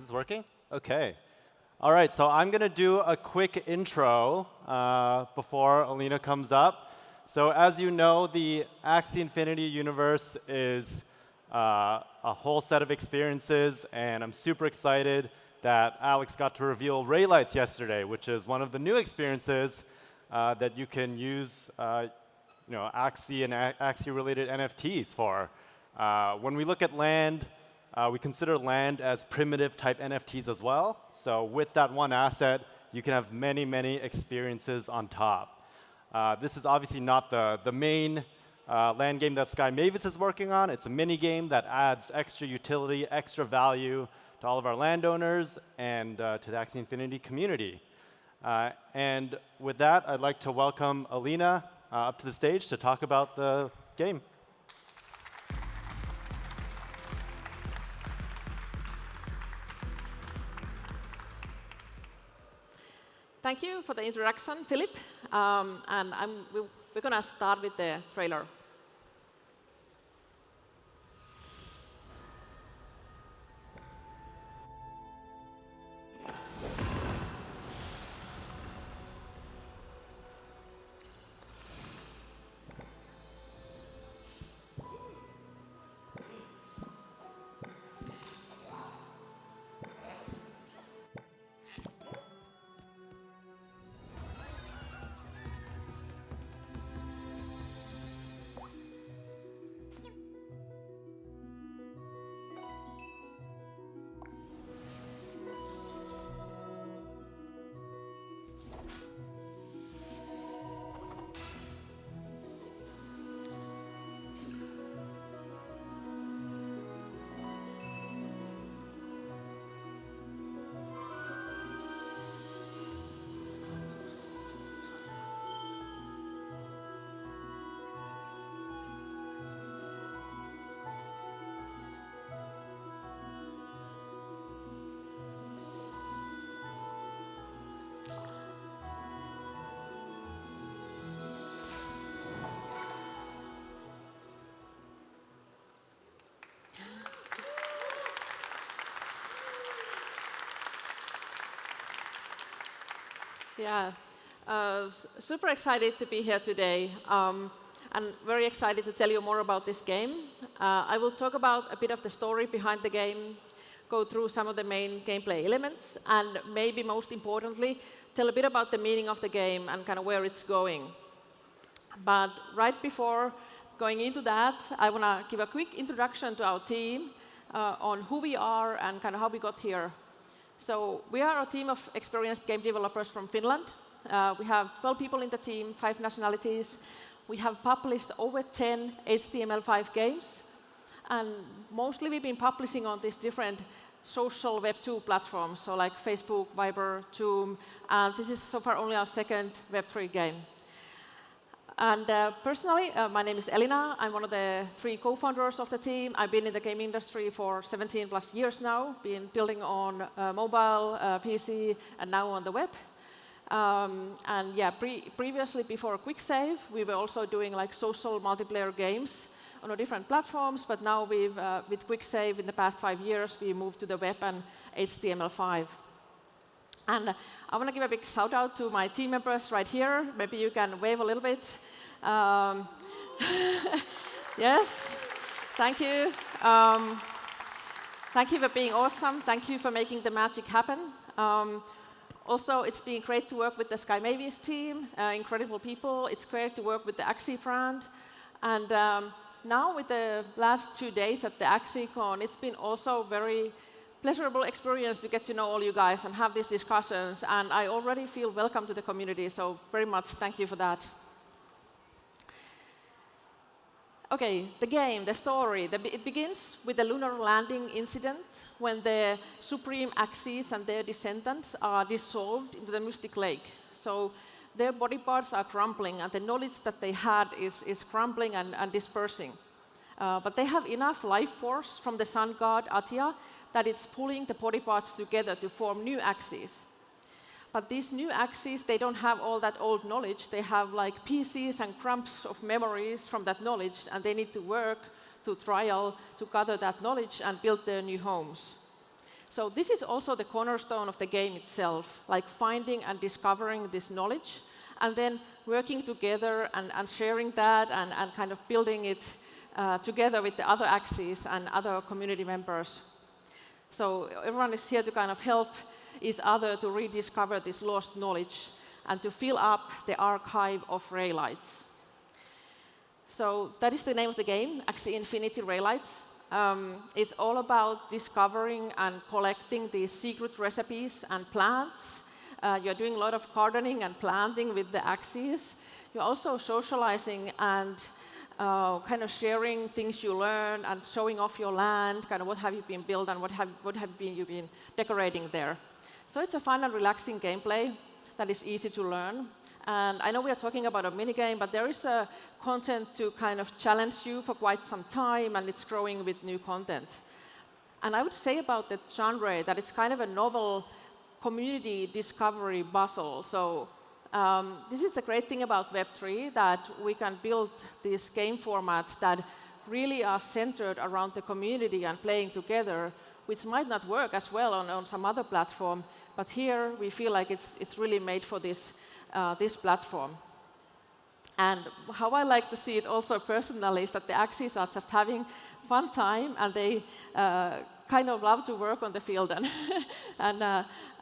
Is this working? OK. All right, so I'm going to do a quick intro before Alina comes up. So as you know, the Axie Infinity universe is a whole set of experiences. And I'm super excited that Alex got to reveal Raylights yesterday, which is one of the new experiences that you can use Axie and Axie-related NFTs for. When we look at land, we consider land as primitive type NFTs as well. So with that one asset, you can have many, many experiences on top. This is obviously not the main land game that Sky Mavis is working on. It's a mini game that adds extra utility, extra value to all of our landowners and to the Axie Infinity community. And with that, I'd like to welcome Alina up to the stage to talk about the game. Thank you for the introduction, Philip. And we're going to start with the trailer. Yeah, super excited to be here today, and very excited to tell you more about this game. I will talk about a bit of the story behind the game, go through some of the main gameplay elements, and maybe most importantly, tell a bit about the meaning of the game and kind of where it's going. But right before going into that, I want to give a quick introduction to our team on who we are and kind of how we got here. So we are a team of experienced game developers from Finland. We have 12 people in the team, 5 nationalities. We have published over 10 HTML5 games. And mostly we've been publishing on these different social Web 2 platforms, so like Facebook, Viber, Zoom. And this is so far only our second Web 3 game. And personally, my name is Elina. I'm one of the 3 co-founders of the team. I've been in the game industry for 17 plus years now, been building on mobile, PC, and now on the web. And yeah, previously, before QuickSave, we were also doing like social multiplayer games on different platforms. But now with QuickSave, in the past 5 years, we moved to the web and HTML5. And I want to give a big shout out to my team members right here. Maybe you can wave a little bit. Yes, thank you. Thank you for being awesome. Thank you for making the magic happen. Also, it's been great to work with the Sky Mavis team, incredible people. It's great to work with the Axie brand. And now with the last 2 days at the AxieCon, it's been also very pleasurable experience to get to know all you guys and have these discussions. And I already feel welcome to the community, so very much thank you for that. OK, the game, the story. It begins with the lunar landing incident when the supreme Axies and their descendants are dissolved into the mystic lake. So their body parts are crumbling, and the knowledge that they had is crumbling and dispersing. But they have enough life force from the sun god Atia that it's pulling the body parts together to form new Axies. But these new Axies, they don't have all that old knowledge. They have like pieces and crumbs of memories from that knowledge, and they need to work to trial to gather that knowledge and build their new homes. So this is also the cornerstone of the game itself, like finding and discovering this knowledge, and then working together and sharing that and kind of building it together with the other Axies and other community members. So everyone is here to kind of help each other to rediscover this lost knowledge and to fill up the archive of Raylights. So that is the name of the game, Axie Infinity Raylights. It's all about discovering and collecting these secret recipes and plants. You're doing a lot of gardening and planting with the Axies. You're also socializing and kind of sharing things you learn and showing off your land, kind of what have you been built and what have you been decorating there. So it's a fun and relaxing gameplay that is easy to learn. And I know we are talking about a minigame, but there is a content to kind of challenge you for quite some time, and it's growing with new content. And I would say about the genre that it's kind of a novel community discovery puzzle. So this is the great thing about Web3, that we can build these game formats that really are centered around the community and playing together, which might not work as well on some other platform. But here we feel like it's really made for this platform. And how I like to see it also personally is that the Axies are just having fun time, and they kind of love to work on the field and,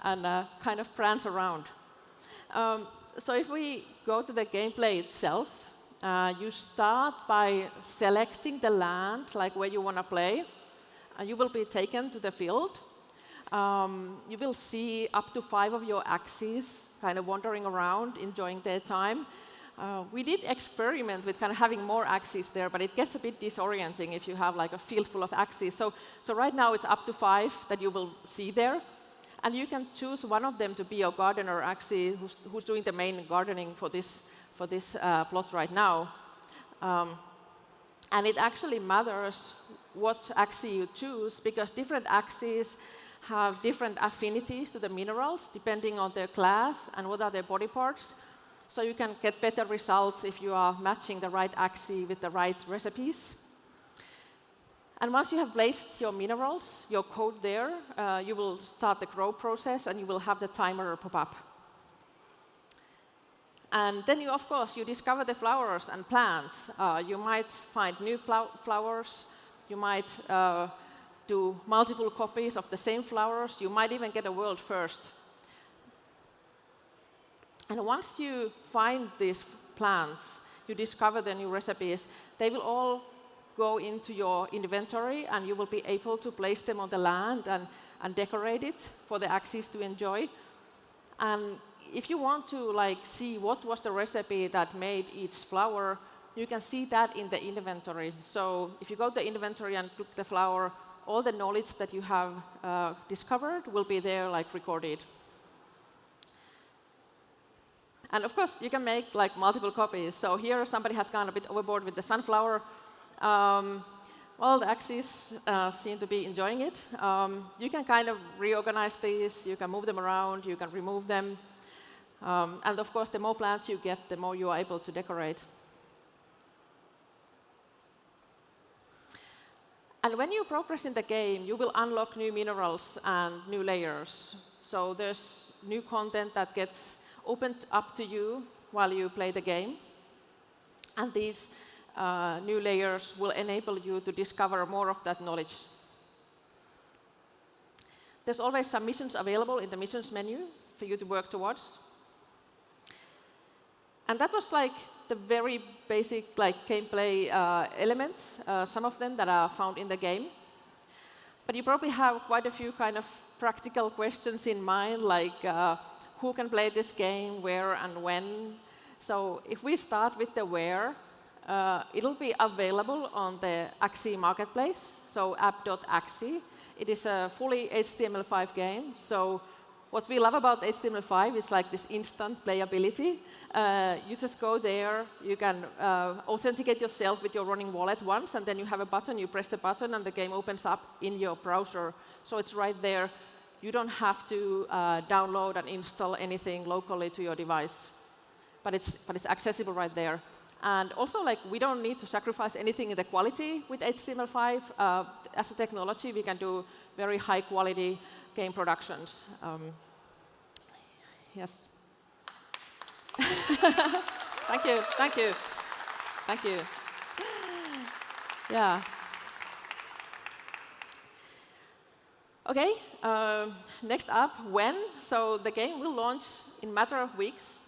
and kind of prance around. So if we go to the gameplay itself, you start by selecting the land, like where you want to play. You will be taken to the field. You will see up to 5 of your Axies kind of wandering around, enjoying their time. We did experiment with kind of having more Axies there, but it gets a bit disorienting if you have like a field full of Axies. So right now it's up to 5 that you will see there. And you can choose one of them to be your gardener Axie who's doing the main gardening for this plot right now. And it actually matters what Axie you choose, because different Axies have different affinities to the minerals depending on their class and what are their body parts. So you can get better results if you are matching the right Axie with the right recipes. And once you have placed your minerals, your code there, you will start the grow process and you will have the timer pop up. And then of course, you discover the flowers and plants. You might find new flowers. You might do multiple copies of the same flowers. You might even get a world first. And once you find these plants, you discover the new recipes, they will all go into your inventory, and you will be able to place them on the land and decorate it for the Axies to enjoy. And if you want to see what was the recipe that made each flower, you can see that in the inventory. So if you go to the inventory and click the flower, all the knowledge that you have discovered will be there recorded. And of course, you can make multiple copies. So here, somebody has gone a bit overboard with the sunflower. Well, the Axies seem to be enjoying it. You can kind of reorganize these. You can move them around. You can remove them. And of course, the more plants you get, the more you are able to decorate. And when you progress in the game, you will unlock new minerals and new layers. So there's new content that gets opened up to you while you play the game. And these new layers will enable you to discover more of that knowledge. There's always some missions available in the missions menu for you to work towards. And that was the very basic gameplay elements, some of them that are found in the game. But you probably have quite a few kind of practical questions in mind, who can play this game, where and when. So if we start with the where, it'll be available on the Axie marketplace, so app.axie. It is a fully HTML5 game. So what we love about HTML5 is this instant playability. You just go there, you can authenticate yourself with your running wallet once, and then you have a button, you press the button, and the game opens up in your browser. So it's right there. You don't have to download and install anything locally to your device. But it's accessible right there. And also, we don't need to sacrifice anything in the quality with HTML5. As a technology, we can do very high quality game productions. Yes. Thank you, thank you, thank you. Yeah. Okay, next up, when? So the game will launch in a matter of weeks.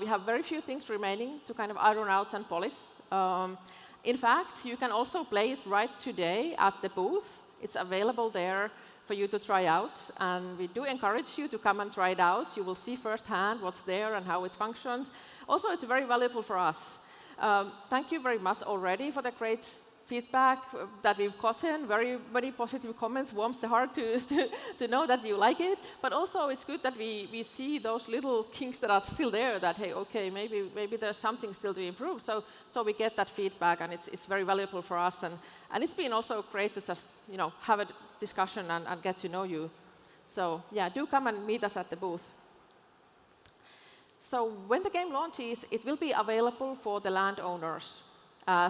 We have very few things remaining to kind of iron out and polish. In fact, you can also play it right today at the booth. It's available there for you to try out. And we do encourage you to come and try it out. You will see firsthand what's there and how it functions. Also, it's very valuable for us. Thank you very much already for the great feedback that we've gotten. Very, very positive comments. Warms the heart to know that you like it. But also, it's good that we see those little kinks that are still there. That hey, okay, maybe there's something still to improve. So we get that feedback, and it's very valuable for us. And it's been also great to just have a discussion and get to know you. So yeah, do come and meet us at the booth. So when the game launches, it will be available for the landowners.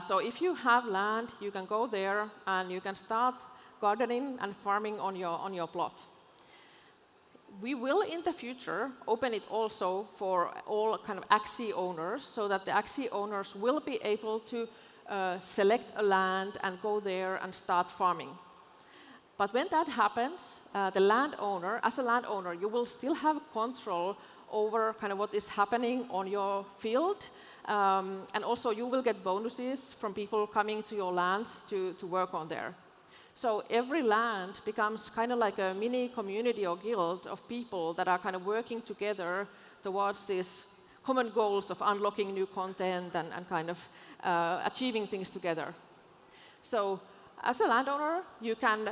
So if you have land, you can go there and you can start gardening and farming on your plot. We will, in the future, open it also for all kind of Axie owners, so that the Axie owners will be able to select a land and go there and start farming. But when that happens, the landowner, as a landowner, you will still have control over kind of what is happening on your field. And also, you will get bonuses from people coming to your land to work on there. So every land becomes kind of like a mini community or guild of people that are kind of working together towards these common goals of unlocking new content and kind of achieving things together. So as a landowner, you can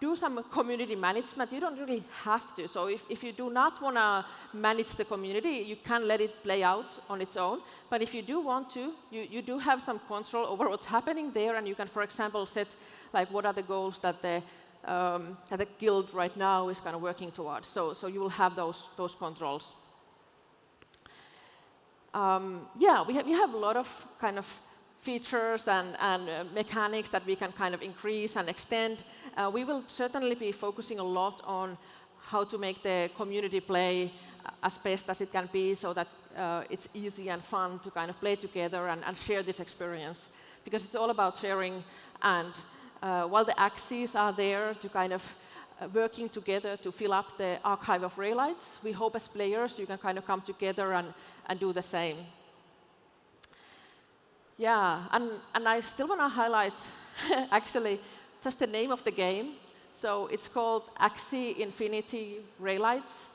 do some community management. You don't really have to. So if you do not want to manage the community, you can let it play out on its own. But if you do want to, you do have some control over what's happening there, and you can, for example, set like what are the goals that the guild right now is kind of working towards. So you will have those controls. Yeah, we have a lot of kind of features and mechanics that we can kind of increase and extend. We will certainly be focusing a lot on how to make the community play as best as it can be, so that it's easy and fun to kind of play together and share this experience. Because it's all about sharing, and while the Axies are there to kind of working together to fill up the archive of Raylights, we hope as players you can kind of come together and do the same. Yeah, and I still want to highlight actually just the name of the game. So it's called Axie Infinity Raylights,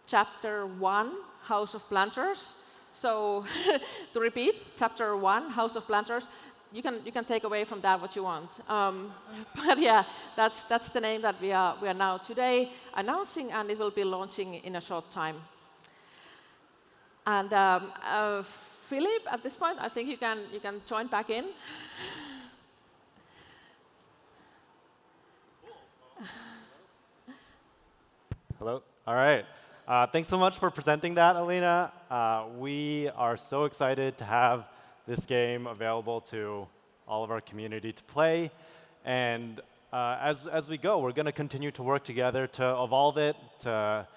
Chapter 1, House of Planters. So to repeat, Chapter 1, House of Planters. You can take away from that what you want. But yeah, that's the name that we are now today announcing, and it will be launching in a short time. And Philip, at this point, I think you can join back in. Hello. All right. Thanks so much for presenting that, Alina. We are so excited to have this game available to all of our community to play. And as we go, we're going to continue to work together to evolve it, to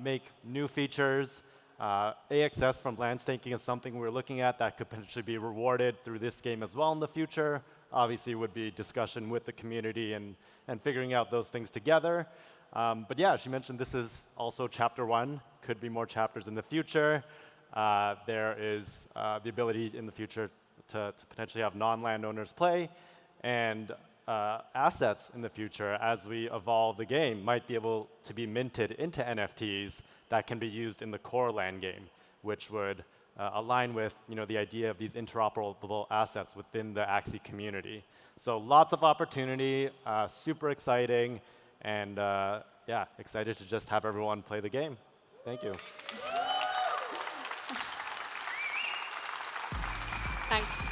make new features. AXS from land staking is something we're looking at that could potentially be rewarded through this game as well in the future. Obviously, would be discussion with the community and figuring out those things together. But yeah, she mentioned this is also Chapter 1. Could be more chapters in the future. There is the ability in the future to potentially have non-landowners play, and assets in the future as we evolve the game might be able to be minted into NFTs that can be used in the core land game, which would align with the idea of these interoperable assets within the Axie community. So lots of opportunity, super exciting, and yeah, excited to just have everyone play the game. Thank you. Thanks.